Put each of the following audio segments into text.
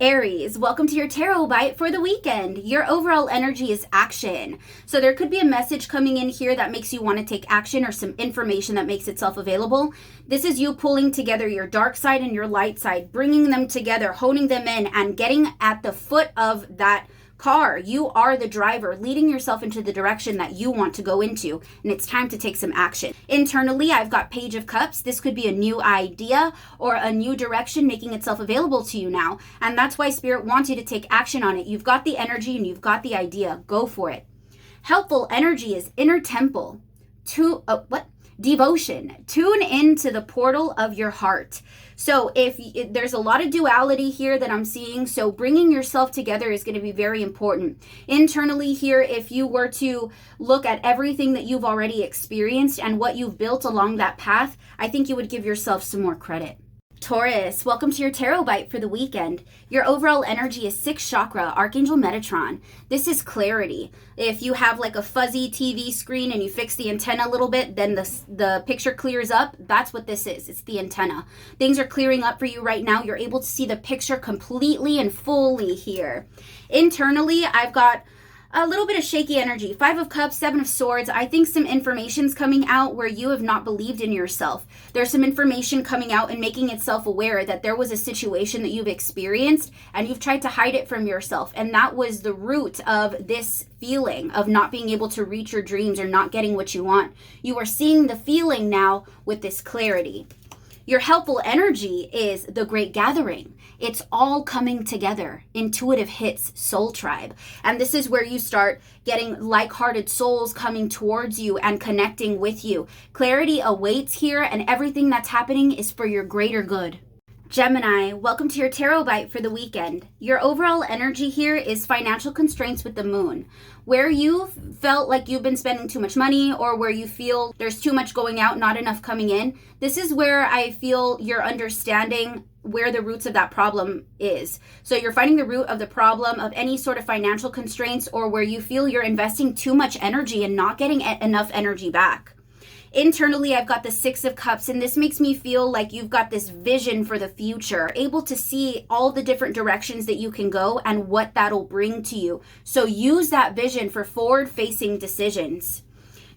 Aries, welcome to your tarot bite for the weekend. Your overall energy is action. So there could be a message coming in here that makes you want to take action, or some information that makes itself available. This is you pulling together your dark side and your light side, bringing them together, honing them in, and getting at the foot of that car. You are the driver, leading yourself into the direction that you want to go into, and it's time to take some action. Internally, I've got Page of Cups. This could be a new idea or a new direction making itself available to you now, and that's why Spirit wants you to take action on it. You've got the energy and you've got the idea. Go for it. Helpful energy is Inner Temple. Devotion. Tune into the portal of your heart. So if there's a lot of duality here that I'm seeing, so bringing yourself together is going to be very important. Internally here, if you were to look at everything that you've already experienced and what you've built along that path, I think you would give yourself some more credit. Taurus, welcome to your tarot bite for the weekend. Your overall energy is 6th chakra, Archangel Metatron. This is clarity. If you have like a fuzzy TV screen and you fix the antenna a little bit, then the picture clears up. That's what this is. It's the antenna. Things are clearing up for you right now. You're able to see the picture completely and fully here. Internally, I've got a little bit of shaky energy. 5 of Cups, 7 of Swords. I think some information's coming out where you have not believed in yourself. There's some information coming out and making itself aware that there was a situation that you've experienced and you've tried to hide it from yourself. And that was the root of this feeling of not being able to reach your dreams or not getting what you want. You are seeing the feeling now with this clarity. Your helpful energy is the Great Gathering. It's all coming together. Intuitive hits, Soul Tribe. And this is where you start getting like-hearted souls coming towards you and connecting with you. Clarity awaits here, and everything that's happening is for your greater good. Gemini, welcome to your tarot bite for the weekend. Your overall energy here is financial constraints with the moon. Where you felt like you've been spending too much money, or where you feel there's too much going out, not enough coming in, this is where I feel you're understanding where the roots of that problem is. So you're finding the root of the problem of any sort of financial constraints, or where you feel you're investing too much energy and not getting enough energy back. Internally, I've got the 6 of Cups, and this makes me feel like you've got this vision for the future, able to see all the different directions that you can go and what that'll bring to you. So use that vision for forward-facing decisions.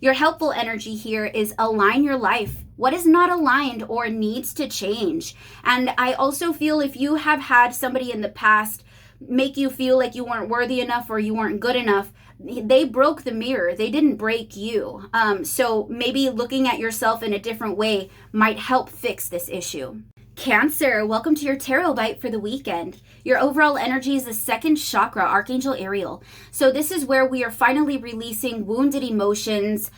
Your helpful energy here is align your life. What is not aligned or needs to change? And I also feel if you have had somebody in the past make you feel like you weren't worthy enough or you weren't good enough, they broke the mirror. They didn't break you. So maybe looking at yourself in a different way might help fix this issue. Cancer, welcome to your tarot bite for the weekend. Your overall energy is the 2nd chakra, Archangel Ariel. So this is where we are finally releasing wounded emotions,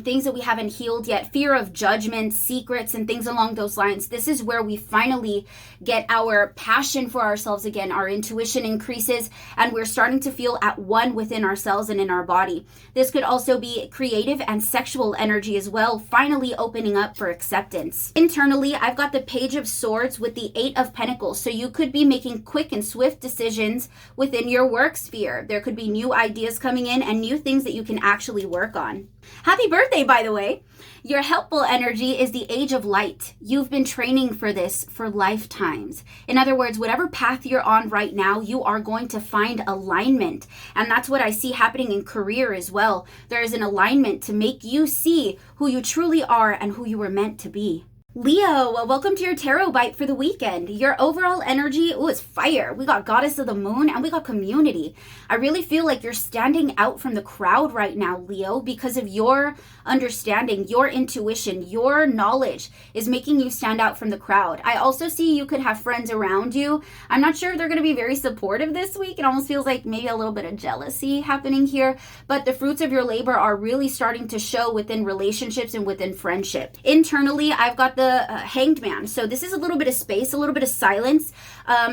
things that we haven't healed yet, fear of judgment, secrets, and things along those lines. This is where we finally get our passion for ourselves again. Our intuition increases, and we're starting to feel at one within ourselves and in our body. This could also be creative and sexual energy as well, finally opening up for acceptance. Internally, I've got the Page of Swords with the 8 of Pentacles. So you could be making quick and swift decisions within your work sphere. There could be new ideas coming in and new things that you can actually work on. Happy birthday, by the way. Your helpful energy is the Age of Light. You've been training for this for lifetimes. In other words, whatever path you're on right now, you are going to find alignment. And that's what I see happening in career as well. There is an alignment to make you see who you truly are and who you were meant to be. Leo, welcome to your tarot bite for the weekend. Your overall energy is fire. We got Goddess of the Moon and we got community. I really feel like you're standing out from the crowd right now, Leo, because of your understanding, your intuition, your knowledge is making you stand out from the crowd. I also see you could have friends around you. I'm not sure if they're going to be very supportive this week. It almost feels like maybe a little bit of jealousy happening here, but the fruits of your labor are really starting to show within relationships and within friendship. Internally, I've got the Hanged Man. So this is a little bit of space, a little bit of silence.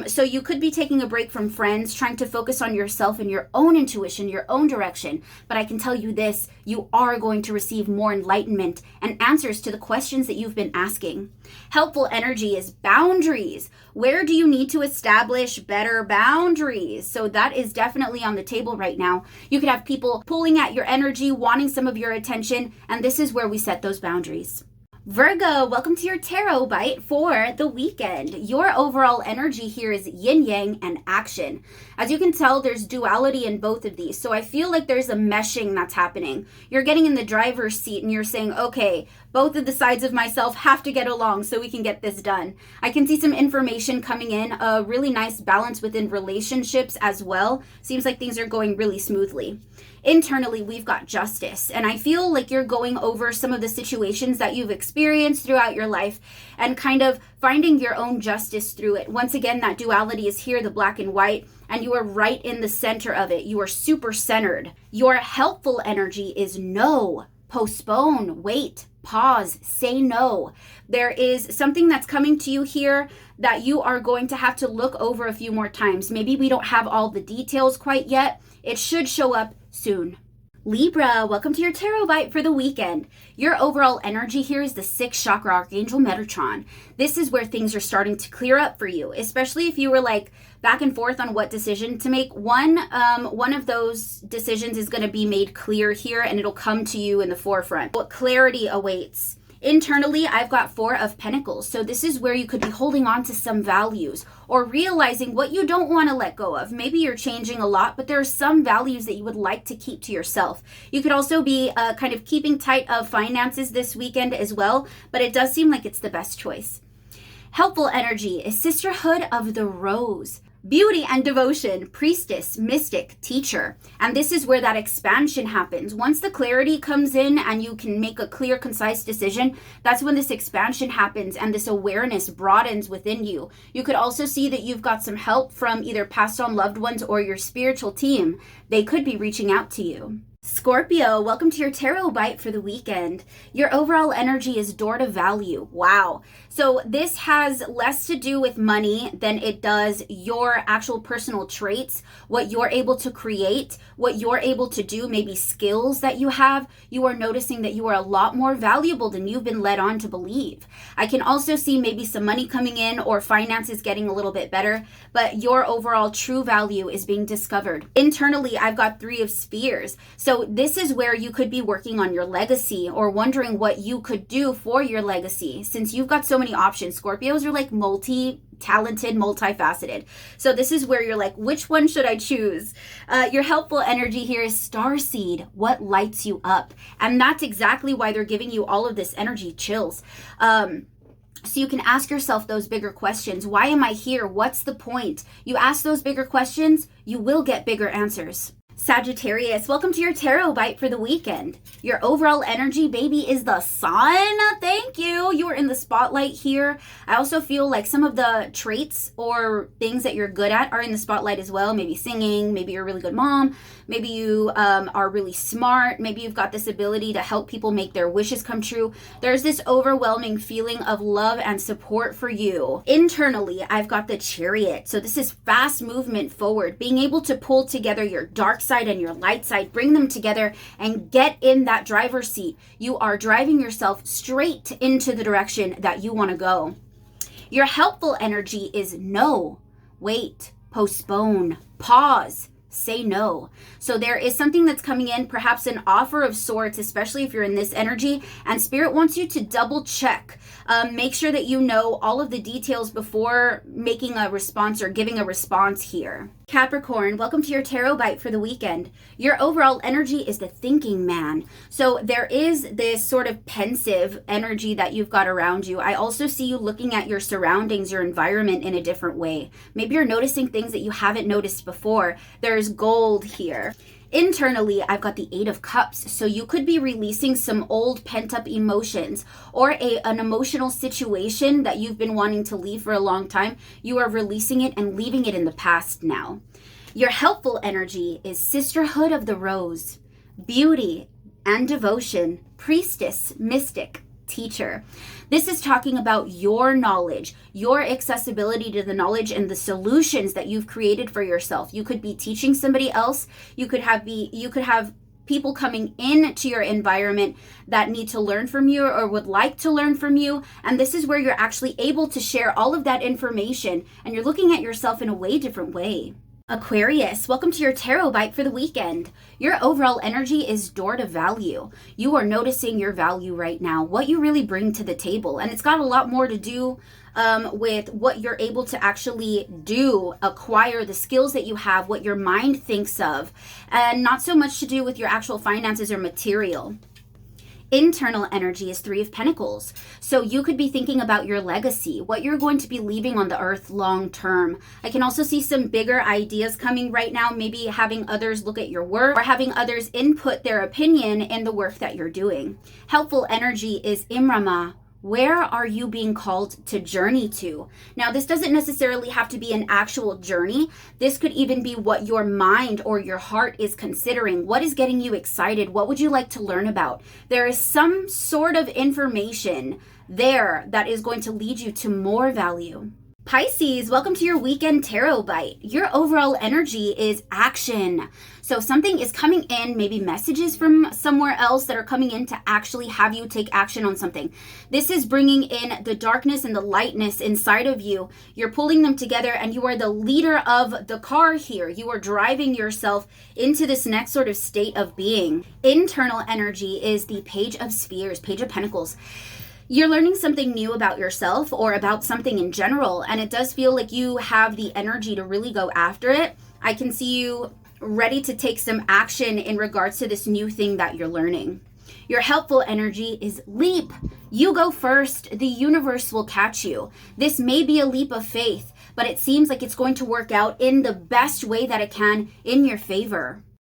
So you could be taking a break from friends, trying to focus on yourself and your own intuition, your own direction. But I can tell you this, you are going to receive more enlightenment and answers to the questions that you've been asking. Helpful energy is boundaries. Where do you need to establish better boundaries? So that is definitely on the table right now. You could have people pulling at your energy, wanting some of your attention, and this is where we set those boundaries. Virgo, welcome to your tarot bite for the weekend. Your overall energy here is yin yang and action. As you can tell, there's duality in both of these. So I feel like there's a meshing that's happening. You're getting in the driver's seat and you're saying, okay, both of the sides of myself have to get along so we can get this done. I can see some information coming in, a really nice balance within relationships as well. Seems like things are going really smoothly. Internally, we've got justice, and I feel like you're going over some of the situations that you've experienced throughout your life and kind of finding your own justice through it. Once again, that duality is here, the black and white, and you are right in the center of it. You are super centered. Your helpful energy is no, postpone, wait, pause, say no. There is something that's coming to you here that you are going to have to look over a few more times. Maybe we don't have all the details quite yet. It should show up soon. Libra, welcome to your tarot bite for the weekend. Your overall energy here is the 6th chakra archangel Metatron. This is where things are starting to clear up for you, especially if you were like back and forth on what decision to make. One of those decisions is going to be made clear here, and it'll come to you in the forefront. What clarity awaits. Internally, I've got 4 of Pentacles. So this is where you could be holding on to some values or realizing what you don't want to let go of. Maybe you're changing a lot, but there are some values that you would like to keep to yourself. You could also be kind of keeping tight of finances this weekend as well, but it does seem like it's the best choice. Helpful energy is Sisterhood of the Rose. Beauty and devotion, priestess, mystic, teacher. And this is where that expansion happens. Once the clarity comes in and you can make a clear, concise decision, that's when this expansion happens and this awareness broadens within you. You could also see that you've got some help from either passed on loved ones or your spiritual team. They could be reaching out to you. Scorpio, welcome to your tarot bite for the weekend. Your overall energy is door to value. Wow. So this has less to do with money than it does your actual personal traits, what you're able to create, what you're able to do, maybe skills that you have. You are noticing that you are a lot more valuable than you've been led on to believe. I can also see maybe some money coming in or finances getting a little bit better, but your overall true value is being discovered. Internally, I've got 3 of Spears. So this is where you could be working on your legacy or wondering what you could do for your legacy. Since you've got so many options, Scorpios are like multi-talented, multifaceted. So this is where you're like, which one should I choose? Your helpful energy here is Starseed. What lights you up? And that's exactly why they're giving you all of this energy chills. So you can ask yourself those bigger questions. Why am I here? What's the point? You ask those bigger questions, you will get bigger answers. Sagittarius, welcome to your tarot bite for the weekend. Your overall energy, baby, is the sun. Thank you. You are in the spotlight here. I also feel like some of the traits or things that you're good at are in the spotlight as well. Maybe singing, maybe you're a really good mom, maybe you are really smart, maybe you've got this ability to help people make their wishes come true. There's this overwhelming feeling of love and support for you. Internally, I've got the Chariot. So this is fast movement forward, being able to pull together your dark side and your light side, bring them together and get in that driver's seat. You are driving yourself straight into the direction that you want to go. Your helpful energy is no, wait, postpone, pause, say no. So there is something that's coming in, perhaps an offer of sorts, especially if you're in this energy, and Spirit wants you to double check. Make sure that you know all of the details before making a response or giving a response here. Capricorn, welcome to your tarot bite for the weekend. Your overall energy is the thinking man. So there is this sort of pensive energy that you've got around you. I also see you looking at your surroundings, your environment in a different way. Maybe you're noticing things that you haven't noticed before. There's gold here. Internally, I've got the 8 of Cups, so you could be releasing some old pent-up emotions or an emotional situation that you've been wanting to leave for a long time. You are releasing it and leaving it in the past now. Your helpful energy is Sisterhood of the Rose, beauty and devotion, priestess, mystic, teacher. This is talking about your knowledge, your accessibility to the knowledge and the solutions that you've created for yourself. You could be teaching somebody else. You could have people coming into your environment that need to learn from you or would like to learn from you. And this is where you're actually able to share all of that information and you're looking at yourself in a way different way. Aquarius, welcome to your tarot bite for the weekend. Your overall energy is door to value. You are noticing your value right now, what you really bring to the table. And it's got a lot more to do with what you're able to actually do, acquire, the skills that you have, what your mind thinks of, and not so much to do with your actual finances or material. Internal energy is Three of Pentacles. So you could be thinking about your legacy, what you're going to be leaving on the earth long term. I can also see some bigger ideas coming right now, maybe having others look at your work or having others input their opinion in the work that you're doing. Helpful energy is Imrama. Where are you being called to journey to? Now, this doesn't necessarily have to be an actual journey. This could even be what your mind or your heart is considering. What is getting you excited? What would you like to learn about? There is some sort of information there that is going to lead you to more value. Pisces, welcome to your weekend tarot bite. Your overall energy is action. So something is coming in, maybe messages from somewhere else that are coming in to actually have you take action on something. This is bringing in the darkness and the lightness inside of you. You're pulling them together and you are the leader of the car here. You are driving yourself into this next sort of state of being. Internal energy is the Page of Spheres, Page of Pentacles. You're learning something new about yourself or about something in general, and it does feel like you have the energy to really go after it. I can see you ready to take some action in regards to this new thing that you're learning. Your helpful energy is leap. You go first. The universe will catch you. This may be a leap of faith, but it seems like it's going to work out in the best way that it can in your favor.